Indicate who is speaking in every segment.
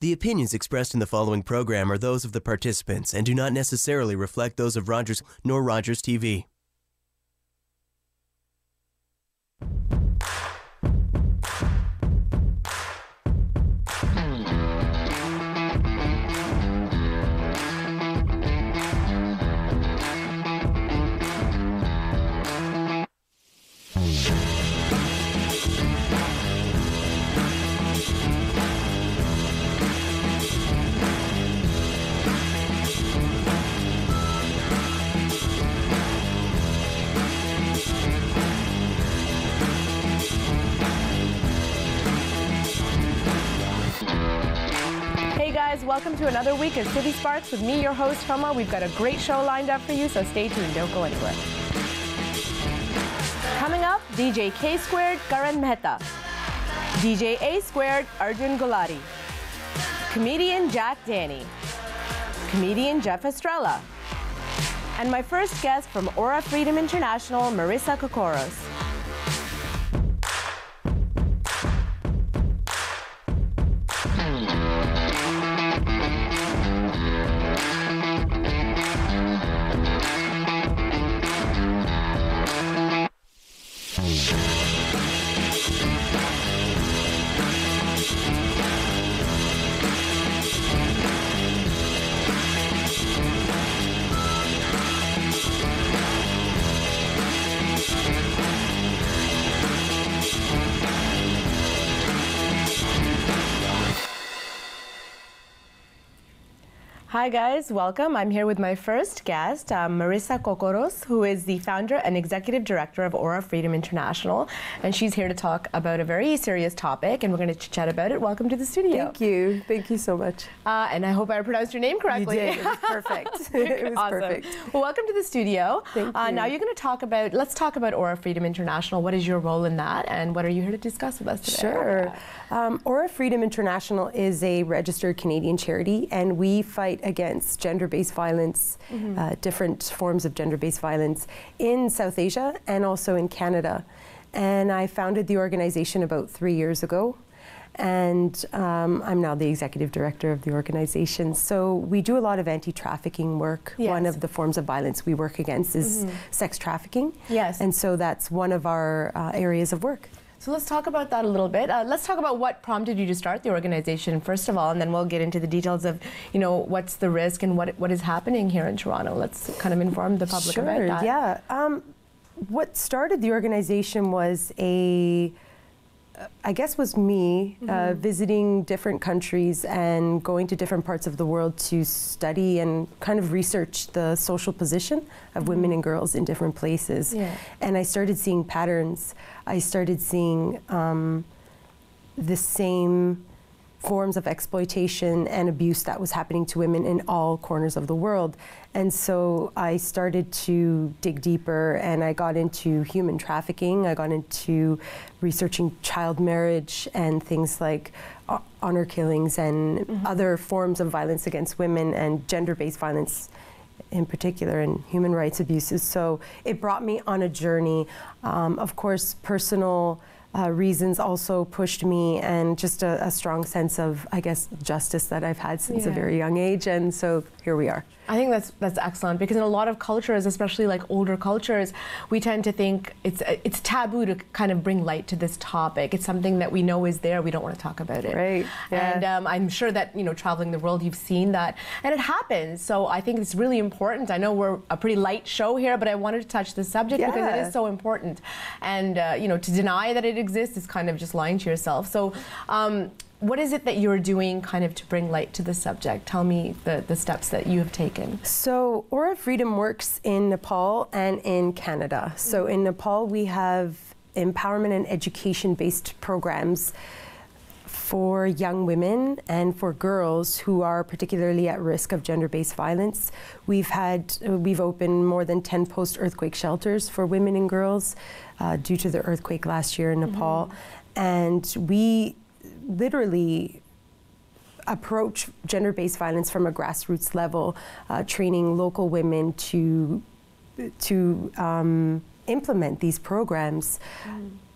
Speaker 1: The opinions expressed in the following program are those of the participants and do not necessarily reflect those of Rogers nor Rogers TV.
Speaker 2: Welcome to another week of City Sparks with me, your host, Huma. We've got a great show lined up for you, so stay tuned. Don't go anywhere. Coming up, DJ K Squared, Karan Mehta. DJ A Squared, Arjun Gulati. Comedian Jack Danny. Comedian Jeff Estrella. And my first guest from Aura Freedom International, Marissa Kokkoros. Hi guys, welcome. I'm here with my first guest, Marissa Kokkoros, who is the founder and executive director of Aura Freedom International, and she's here to talk about a very serious topic, and we're going to chat about it. Welcome to the studio.
Speaker 3: Thank you so much.
Speaker 2: And I hope I pronounced your name correctly.
Speaker 3: You did. It was perfect. It was
Speaker 2: awesome.
Speaker 3: Perfect.
Speaker 2: Well, welcome to the studio.
Speaker 3: Thank you.
Speaker 2: Now you're going to talk about, let's talk about Aura Freedom International. What is your role in that, and what are you here to discuss with us today?
Speaker 3: Sure. Aura Freedom International is a registered Canadian charity, and we fight against gender-based violence, different forms of gender-based violence in South Asia and also in Canada. And I founded the organization about 3 years ago, and I'm now the executive director of the organization. So we do a lot of anti-trafficking work.
Speaker 2: Yes.
Speaker 3: One of the forms of violence we work against is sex trafficking.
Speaker 2: Yes.
Speaker 3: And so that's one of our areas of work.
Speaker 2: So let's talk about that a little bit. Let's talk about what prompted you to start the organization, first of all, and then we'll get into the details of, you know, what's the risk and what is happening here in Toronto. Let's kind of inform the public about that.
Speaker 3: Yeah. What started the organization was was me visiting different countries and going to different parts of the world to study and kind of research the social position of women and girls in different places.
Speaker 2: Yeah.
Speaker 3: And I started seeing patterns. I started seeing the same forms of exploitation and abuse that was happening to women in all corners of the world. And so I started to dig deeper, and I got into human trafficking. I got into researching child marriage and things like honor killings and other forms of violence against women and gender-based violence in particular, and human rights abuses. So it brought me on a journey. Of course, personal reasons also pushed me, and just a strong sense of, I guess, justice that I've had since a very young age, and so here we are.
Speaker 2: I think that's excellent, because in a lot of cultures, especially like older cultures, we tend to think it's taboo to kind of bring light to this topic. It's something that we know is there, we don't want to talk about it.
Speaker 3: Right. Yeah.
Speaker 2: And I'm sure that, you know, traveling the world, you've seen that, and it happens. So I think it's really important. I know we're a pretty light show here, but I wanted to touch this subject because it is so important. And you know, to deny that it exists is kind of just lying to yourself. So what is it that you're doing kind of to bring light to the subject? Tell me the steps that you have taken.
Speaker 3: So Aura Freedom works in Nepal and in Canada. So in Nepal, we have empowerment and education-based programs for young women and for girls who are particularly at risk of gender-based violence. We've opened more than 10 post-earthquake shelters for women and girls due to the earthquake last year in Nepal. And we literally approach gender-based violence from a grassroots level, training local women to implement these programs.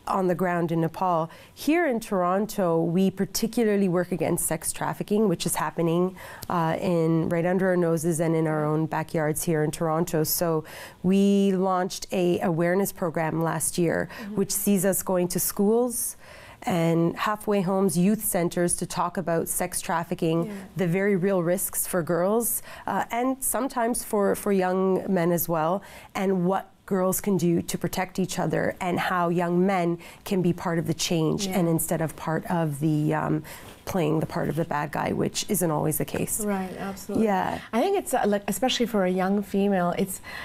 Speaker 3: on the ground in Nepal. Here in Toronto, we particularly work against sex trafficking, which is happening right under our noses and in our own backyards here in Toronto. So we launched a awareness program last year, which sees us going to schools and halfway homes, youth centers to talk about sex trafficking, the very real risks for girls, and sometimes for young men as well, and what girls can do to protect each other, and how young men can be part of the change and instead of part of the playing the part of the bad guy, which isn't always the case.
Speaker 2: Right, absolutely.
Speaker 3: Yeah.
Speaker 2: I think it's like, especially for a young female,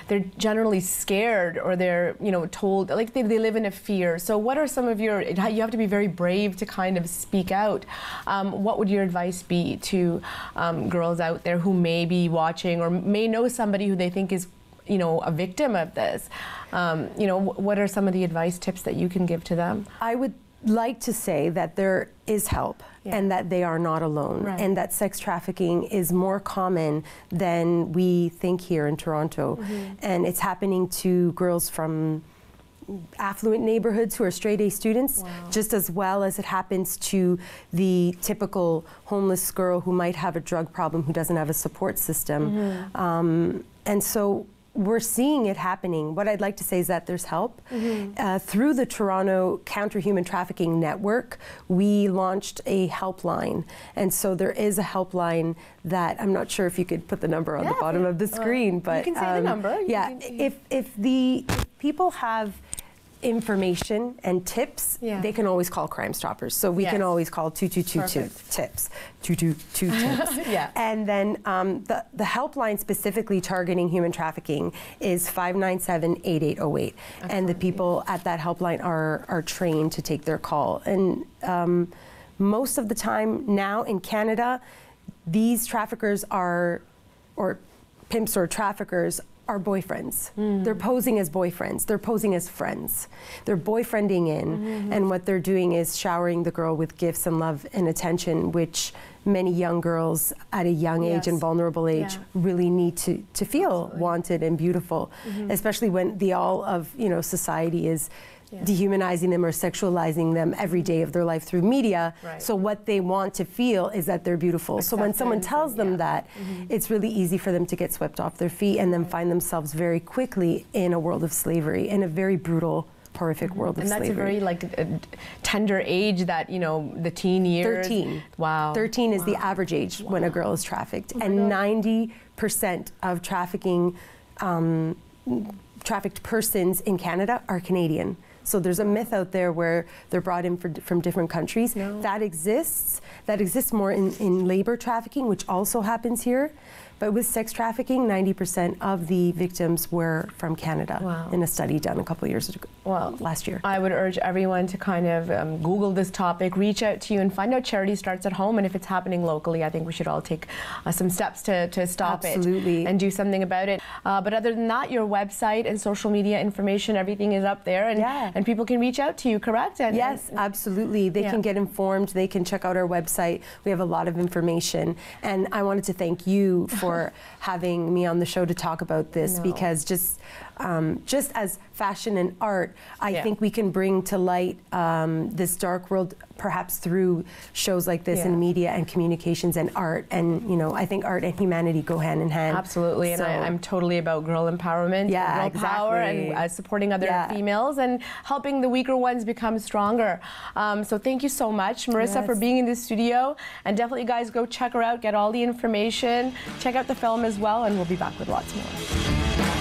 Speaker 2: they're generally scared, or they're, you know, told, like they live in a fear. So what are some of your, you have to be very brave to kind of speak out. What would your advice be to girls out there who may be watching or may know somebody who they think is, you know, a victim of this? You know, what are some of the advice tips that you can give to them?
Speaker 3: I would like to say that there is help and that they are not alone, and that sex trafficking is more common than we think here in Toronto. And it's happening to girls from affluent neighborhoods who are straight A students, just as well as it happens to the typical homeless girl who might have a drug problem, who doesn't have a support system. And so we're seeing it happening. What I'd like to say is that there's help. Through the Toronto Counter Human Trafficking Network, we launched a helpline. And so there is a helpline that, I'm not sure if you could put the number on the bottom of the screen, but
Speaker 2: you can say the number.
Speaker 3: If people have information and tips, they can always call Crime Stoppers. So we can always call 2222 tips, 222 tips. And then the helpline specifically targeting human trafficking is 597-8808. And the people at that helpline are trained to take their call. And most of the time now in Canada, these traffickers or pimps or traffickers are boyfriends. They're posing as boyfriends. They're posing as friends. They're boyfriending in, and what they're doing is showering the girl with gifts and love and attention, which many young girls at a young age and vulnerable age really need to feel wanted and beautiful, especially when the all of society is dehumanizing them or sexualizing them every day of their life through media. So what they want to feel is that they're beautiful. So when someone tells them that, it's really easy for them to get swept off their feet and then find themselves very quickly in a world of slavery, in a very brutal, horrific world of slavery.
Speaker 2: And that's a very tender age, that the teen years.
Speaker 3: 13.
Speaker 2: Wow.
Speaker 3: 13 is the average age when a girl is trafficked, and 90% of trafficked persons in Canada are Canadian. So there's a myth out there where they're brought in from different countries. That exists. That exists more in labor trafficking, which also happens here. But with sex trafficking, 90% of the victims were from Canada in a study done a couple of years ago, last year.
Speaker 2: I would urge everyone to kind of Google this topic, reach out to you and find out charity starts at home. And if it's happening locally, I think we should all take some steps to stop it and do something about it. But other than that, your website and social media information, everything is up there, and people can reach out to you, correct?
Speaker 3: Yes, absolutely. They can get informed. They can check out our website. We have a lot of information. And I wanted to thank you for having me on the show to talk about this, because just as fashion and art, I think we can bring to light this dark world perhaps through shows like this and media and communications and art. And I think art and humanity go hand in hand.
Speaker 2: Absolutely.
Speaker 3: So,
Speaker 2: and I'm totally about girl empowerment, girl power, and supporting other females and helping the weaker ones become stronger. So thank you so much, Marissa, for being in the studio. And definitely, guys, go check her out, get all the information, check out the film as well, and we'll be back with lots more.